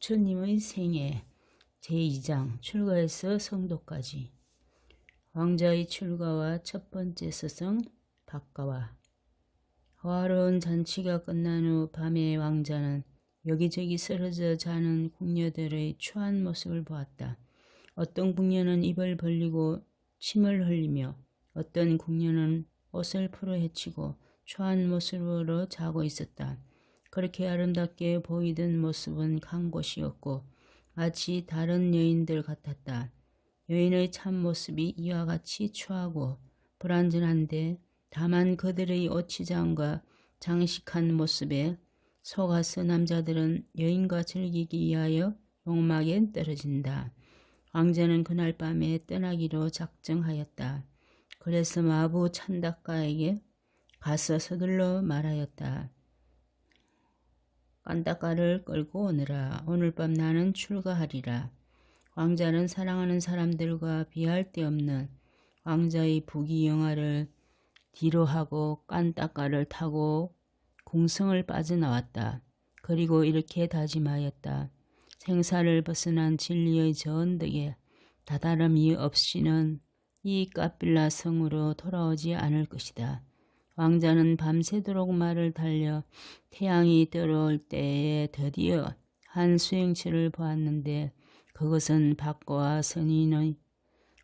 부처님의 생애 제2장 출가에서 성도까지. 왕자의 출가와 첫 번째 서성 박가와. 화려한 잔치가 끝난 후 밤에 왕자는 여기저기 쓰러져 자는 궁녀들의 추한 모습을 보았다. 어떤 궁녀는 입을 벌리고 침을 흘리며 어떤 궁녀는 옷을 풀어 헤치고 추한 모습으로 자고 있었다. 그렇게 아름답게 보이던 모습은 간 곳이었고 마치 다른 여인들 같았다. 여인의 참모습이 이와 같이 추하고 불완전한데 다만 그들의 옷치장과 장식한 모습에 속아서 남자들은 여인과 즐기기 위하여 욕망에 떨어진다. 왕자는 그날 밤에 떠나기로 작정하였다. 그래서 마부 찬다카에게 가서 서둘러 말하였다. 깐다까를 끌고 오너라. 오늘 밤 나는 출가하리라. 왕자는 사랑하는 사람들과 비할 데 없는 왕자의 부귀영화를 뒤로하고 깐다까를 타고 궁성을 빠져나왔다. 그리고 이렇게 다짐하였다. 생사를 벗어난 진리의 저 언덕에 다다름이 없이는 이 까빌라 성으로 돌아오지 않을 것이다. 왕자는 밤새도록 말을 달려 태양이 들어올 때에 드디어 한 수행처를 보았는데 그것은 박과와 선인의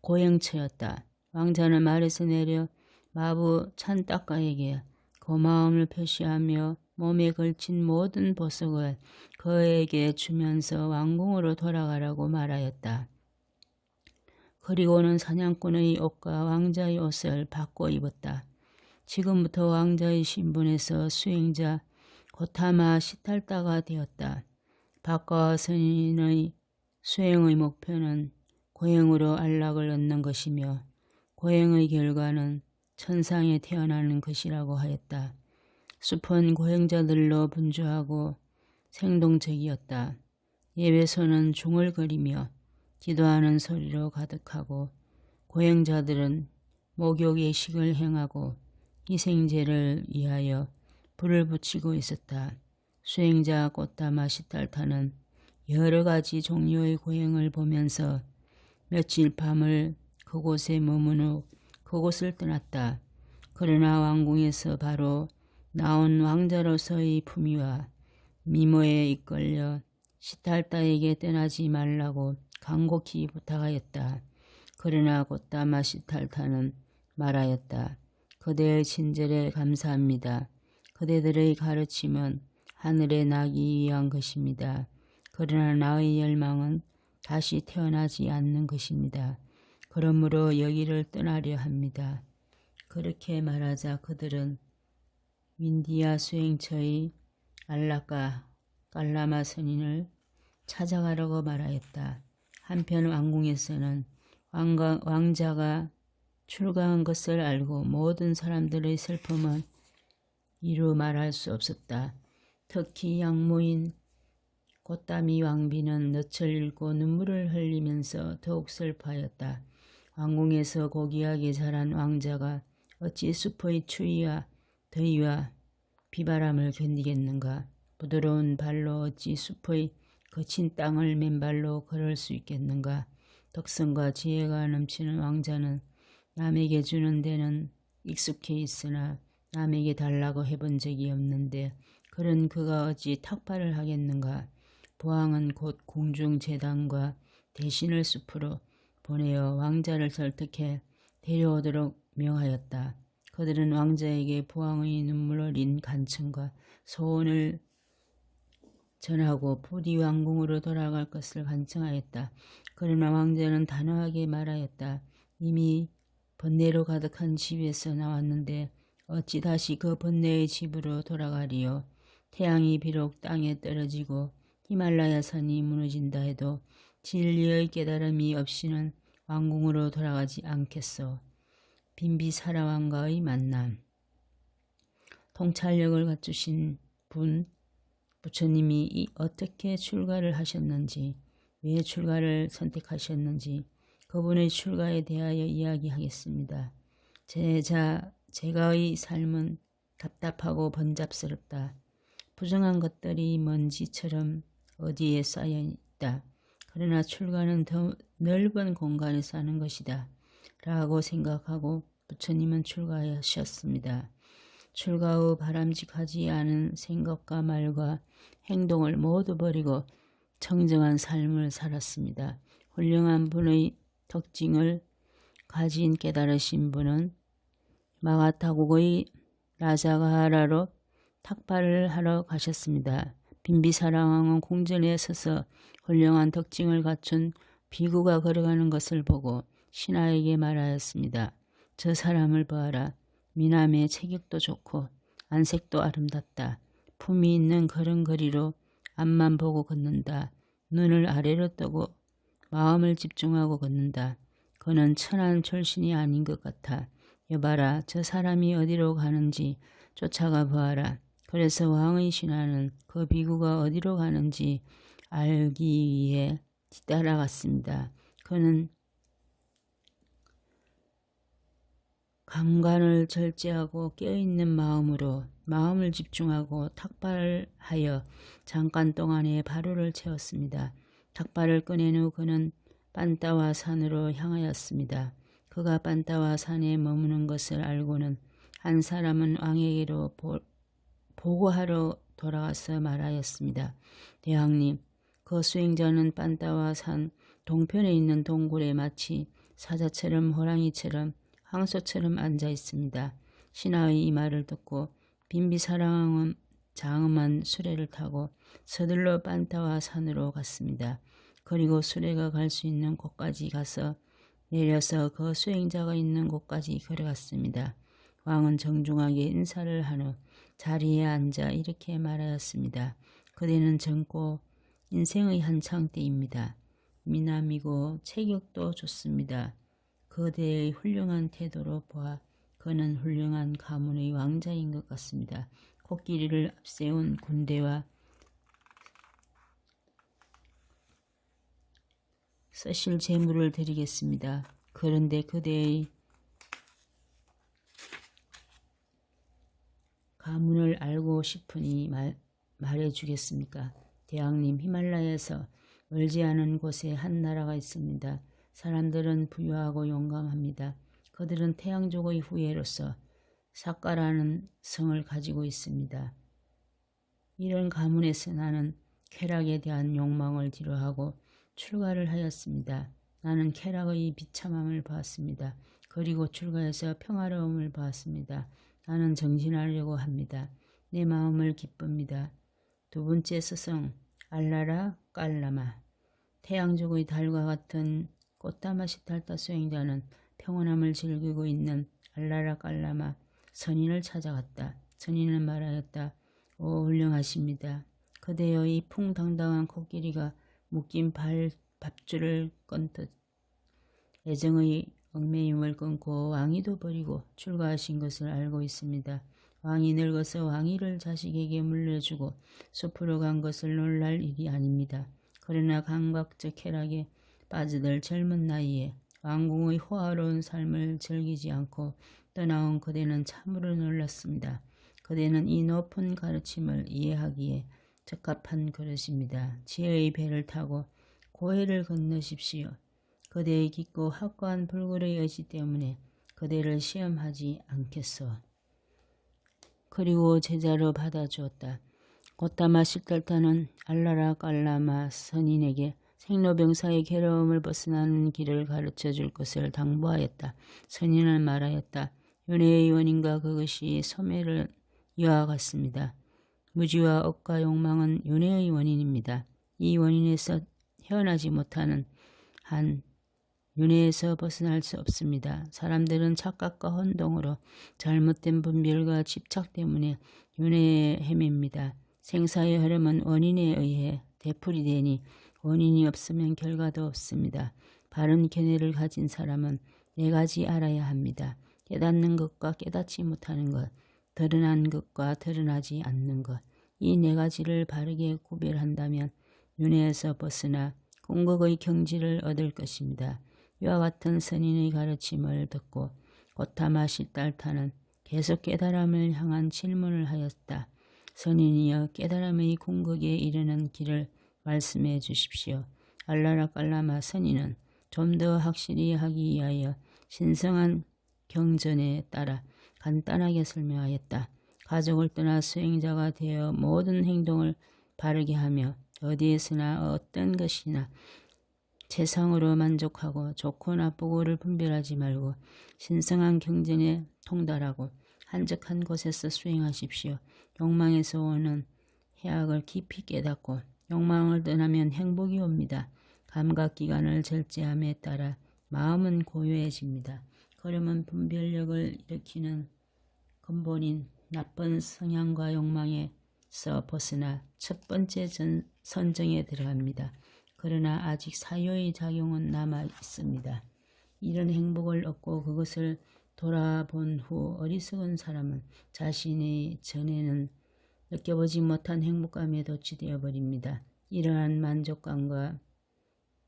고행처였다. 왕자는 말에서 내려 마부 찬따까에게 고마움을 표시하며 몸에 걸친 모든 보석을 그에게 주면서 왕궁으로 돌아가라고 말하였다. 그리고는 사냥꾼의 옷과 왕자의 옷을 바꿔 입었다. 지금부터 왕자의 신분에서 수행자 고타마 시탈다가 되었다. 박과와 선인의 수행의 목표는 고행으로 안락을 얻는 것이며 고행의 결과는 천상에 태어나는 것이라고 하였다. 숲은 고행자들로 분주하고 생동적이었다. 예배소는 중얼거리며 기도하는 소리로 가득하고 고행자들은 목욕 예식을 행하고 희생제를 위하여 불을 붙이고 있었다. 수행자 고타마 시탈타는 여러 가지 종류의 고행을 보면서 며칠 밤을 그곳에 머문 후 그곳을 떠났다. 그러나 왕궁에서 바로 나온 왕자로서의 품위와 미모에 이끌려 시탈타에게 떠나지 말라고 간곡히 부탁하였다. 그러나 고타마 시탈타는 말하였다. 그대의 친절에 감사합니다. 그대들의 가르침은 하늘에 나기 위한 것입니다. 그러나 나의 열망은 다시 태어나지 않는 것입니다. 그러므로 여기를 떠나려 합니다. 그렇게 말하자 그들은 윈디아 수행처의 알라카 깔라마 선인을 찾아가려고 말하였다. 한편 왕궁에서는 왕자가 출가한 것을 알고 모든 사람들의 슬픔은 이루 말할 수 없었다. 특히 양모인 고따미 왕비는 넛을 읽고 눈물을 흘리면서 더욱 슬퍼하였다. 왕궁에서 고귀하게 자란 왕자가 어찌 숲의 추위와 더위와 비바람을 견디겠는가? 부드러운 발로 어찌 숲의 거친 땅을 맨발로 걸을 수 있겠는가? 덕성과 지혜가 넘치는 왕자는 남에게 주는 데는 익숙해 있으나 남에게 달라고 해본 적이 없는데 그런 그가 어찌 탁발을 하겠는가? 부왕은 곧 궁중재단과 대신을 숲으로 보내어 왕자를 설득해 데려오도록 명하였다. 그들은 왕자에게 부왕의 눈물 어린 간청과 소원을 전하고 부디 왕궁으로 돌아갈 것을 간청하였다. 그러나 왕자는 단호하게 말하였다. 이미 번뇌로 가득한 집에서 나왔는데 어찌 다시 그 번뇌의 집으로 돌아가리요. 태양이 비록 땅에 떨어지고 히말라야 산이 무너진다 해도 진리의 깨달음이 없이는 왕궁으로 돌아가지 않겠소. 빈비사라 왕과의 만남. 통찰력을 갖추신 분 부처님이 어떻게 출가를 하셨는지, 왜 출가를 선택하셨는지 그분의 출가에 대하여 이야기하겠습니다. 제가의 삶은 답답하고 번잡스럽다. 부정한 것들이 먼지처럼 어디에 쌓여 있다. 그러나 출가는 더 넓은 공간에 사는 것이다. 라고 생각하고 부처님은 출가하셨습니다. 출가 후 바람직하지 않은 생각과 말과 행동을 모두 버리고 청정한 삶을 살았습니다. 훌륭한 분의 특징을 가진 깨달으신 분은 마가타국의 라자가하라로 탁발을 하러 가셨습니다. 빈비사랑왕은 궁전에 서서 훌륭한 특징을 갖춘 비구가 걸어가는 것을 보고 신하에게 말하였습니다. 저 사람을 보아라. 미남의 체격도 좋고 안색도 아름답다. 품이 있는 걸음걸이로 앞만 보고 걷는다. 눈을 아래로 뜨고 마음을 집중하고 걷는다. 그는 천한 출신이 아닌 것 같아. 여봐라, 저 사람이 어디로 가는지 쫓아가 보아라. 그래서 왕의 신하는 그 비구가 어디로 가는지 알기 위해 뒤따라갔습니다. 그는 감관을 절제하고 깨어있는 마음으로 마음을 집중하고 탁발하여 잠깐 동안에 바루를 채웠습니다. 탁발을 꺼낸 후 그는 빤따와 산으로 향하였습니다. 그가 빤따와 산에 머무는 것을 알고는 한 사람은 왕에게로 보고하러 돌아가서 말하였습니다. 대왕님, 그 수행자는 빤따와 산 동편에 있는 동굴에 마치 사자처럼 호랑이처럼 황소처럼 앉아 있습니다. 신하의 이 말을 듣고 빈비사랑왕은 장엄한 수레를 타고 서둘러 빤따와 산으로 갔습니다. 그리고 수레가 갈 수 있는 곳까지 가서 내려서 그 수행자가 있는 곳까지 걸어갔습니다. 왕은 정중하게 인사를 한 후 자리에 앉아 이렇게 말하였습니다. 그대는 젊고 인생의 한창 때입니다. 미남이고 체격도 좋습니다. 그대의 훌륭한 태도로 보아 그는 훌륭한 가문의 왕자인 것 같습니다. 코끼리를 앞세운 군대와 쓰실 재물을 드리겠습니다. 그런데 그대의 가문을 알고 싶으니 말해주겠습니까? 대왕님, 히말라야에서 멀지 않은 곳에 한 나라가 있습니다. 사람들은 부유하고 용감합니다. 그들은 태양족의 후예로서 사까라는 성을 가지고 있습니다. 이런 가문에서 나는 쾌락에 대한 욕망을 뒤로하고 출가를 하였습니다. 나는 쾌락의 비참함을 보았습니다. 그리고 출가해서 평화로움을 보았습니다. 나는 정진하려고 합니다. 내 마음을 기쁩니다. 두 번째 스승 알라라 깔라마. 태양족의 달과 같은 꽃다마 시탈타 수행자는 평온함을 즐기고 있는 알라라 깔라마 선인을 찾아갔다. 선인은 말하였다. 오, 훌륭하십니다. 그대여 이 풍당당한 코끼리가 묶인 밥줄을 끈듯 애정의 얽매임을 끊고 왕위도 버리고 출가하신 것을 알고 있습니다. 왕이 늙어서 왕위를 자식에게 물려주고 숲으로 간 것을 놀랄 일이 아닙니다. 그러나 감각적 쾌락에 빠져들 젊은 나이에 왕궁의 호화로운 삶을 즐기지 않고 떠나온 그대는 참으로 놀랐습니다. 그대는 이 높은 가르침을 이해하기에 적합한 그릇입니다. 지혜의 배를 타고 고해를 건너십시오. 그대의 깊고 확고한 불굴의 의지 때문에 그대를 시험하지 않겠소. 그리고 제자로 받아주었다. 곧다마 시달타는 알라라 깔라마 선인에게 생로병사의 괴로움을 벗어나는 길을 가르쳐 줄 것을 당부하였다. 선인은 말하였다. 윤회의 원인과 그것이 소멸은 이와 같습니다. 무지와 억과 욕망은 윤회의 원인입니다. 이 원인에서 헤어나지 못하는 한 윤회에서 벗어날 수 없습니다. 사람들은 착각과 혼동으로 잘못된 분별과 집착 때문에 윤회에 헤맵니다. 생사의 흐름은 원인에 의해 되풀이 되니 원인이 없으면 결과도 없습니다. 바른 견해를 가진 사람은 네 가지 알아야 합니다. 깨닫는 것과 깨닫지 못하는 것, 드러난 것과 드러나지 않는 것. 이 네 가지를 바르게 구별한다면 윤회에서 벗어나 공덕의 경지를 얻을 것입니다. 이와 같은 선인의 가르침을 듣고 고타마 시달타는 계속 깨달음을 향한 질문을 하였다. 선인이여 깨달음의 궁극에 이르는 길을 말씀해 주십시오. 알라라 깔라마 선인은 좀 더 확실히 하기 위하여 신성한 경전에 따라 간단하게 설명하였다. 가족을 떠나 수행자가 되어 모든 행동을 바르게 하며 어디에서나 어떤 것이나 최상으로 만족하고 좋고 나쁘고를 분별하지 말고 신성한 경전에 통달하고 한적한 곳에서 수행하십시오. 욕망에서 오는 해악을 깊이 깨닫고 욕망을 떠나면 행복이 옵니다. 감각기관을 절제함에 따라 마음은 고요해집니다. 걸음은 분별력을 일으키는 근본인 나쁜 성향과 욕망에서 벗어나 첫 번째 선정에 들어갑니다. 그러나 아직 사유의 작용은 남아 있습니다. 이런 행복을 얻고 그것을 돌아본 후 어리석은 사람은 자신이 전에는 느껴보지 못한 행복감에 도취되어 버립니다. 이러한 만족감과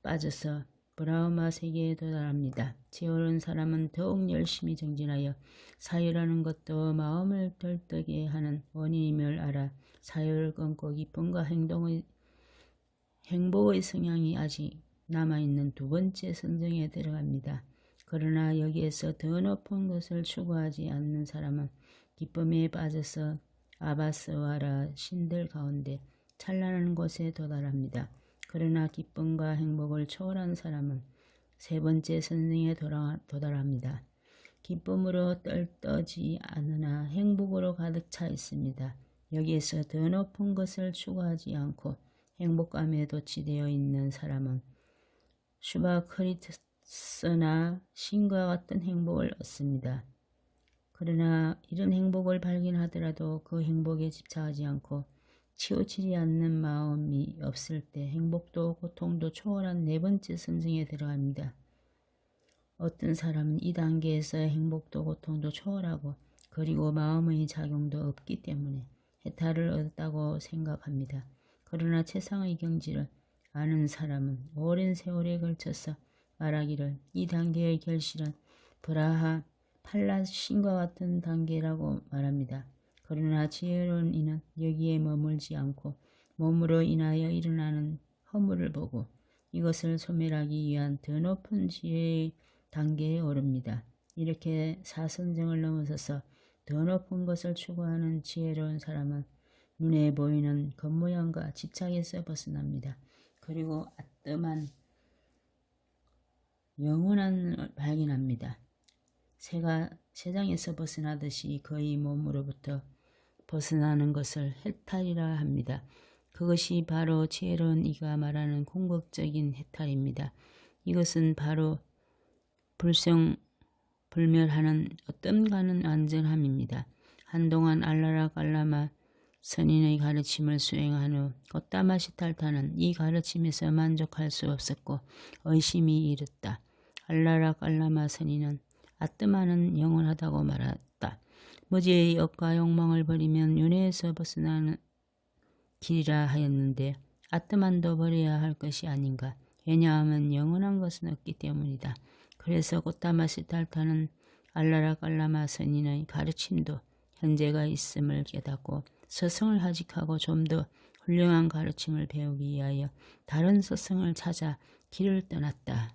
빠져서 브라우마 세계에 도달합니다. 지혜로운 사람은 더욱 열심히 정진하여 사유라는 것도 마음을 들뜨게 하는 원인임을 알아 사유를 끊고 기쁨과 행복의 성향이 아직 남아있는 두 번째 선정에 들어갑니다. 그러나 여기에서 더 높은 것을 추구하지 않는 사람은 기쁨에 빠져서 아바스와라 신들 가운데 찬란한 곳에 도달합니다. 그러나 기쁨과 행복을 초월한 사람은 세 번째 선정에 도달합니다. 기쁨으로 떨떠지 않으나 행복으로 가득 차 있습니다. 여기에서 더 높은 것을 추구하지 않고 행복감에 도취되어 있는 사람은 슈바크리트스나 신과 같은 행복을 얻습니다. 그러나 이런 행복을 발견하더라도 그 행복에 집착하지 않고 치우치지 않는 마음이 없을 때 행복도 고통도 초월한 네 번째 선정에 들어갑니다. 어떤 사람은 이 단계에서 행복도 고통도 초월하고 그리고 마음의 작용도 없기 때문에 해탈을 얻었다고 생각합니다. 그러나 최상의 경지를 아는 사람은 오랜 세월에 걸쳐서 말하기를 이 단계의 결실은 브라하 팔라 신과 같은 단계라고 말합니다. 그러나 지혜로운 이는 여기에 머물지 않고 몸으로 인하여 일어나는 허물을 보고 이것을 소멸하기 위한 더 높은 지혜의 단계에 오릅니다. 이렇게 사선정을 넘어서서 더 높은 것을 추구하는 지혜로운 사람은 눈에 보이는 겉모양과 집착에서 벗어납니다. 그리고 아뜸한 영원함을 발견합니다. 새가 새장에서 벗어나듯이 그의 몸으로부터 벗어나는 것을 해탈이라 합니다. 그것이 바로 지혜로운 이가 말하는 궁극적인 해탈입니다. 이것은 바로 불멸하는 어떤가는 안전함입니다. 한동안 알라라 깔라마 선인의 가르침을 수행한 후 꽃다마 시탈타는 이 가르침에서 만족할 수 없었고 의심이 일었다. 알라라 깔라마 선인은 아뜨마는 영원하다고 말했다. 무지의 억과 욕망을 버리면 윤회에서 벗어나는 길이라 하였는데 아뜨만도 버려야 할 것이 아닌가. 왜냐하면 영원한 것은 없기 때문이다. 그래서 꽃다마 시탈타는 알라라 깔라마 선인의 가르침도 현재가 있음을 깨닫고 서성을 하직하고 좀 더 훌륭한 가르침을 배우기 위하여 다른 서성을 찾아 길을 떠났다.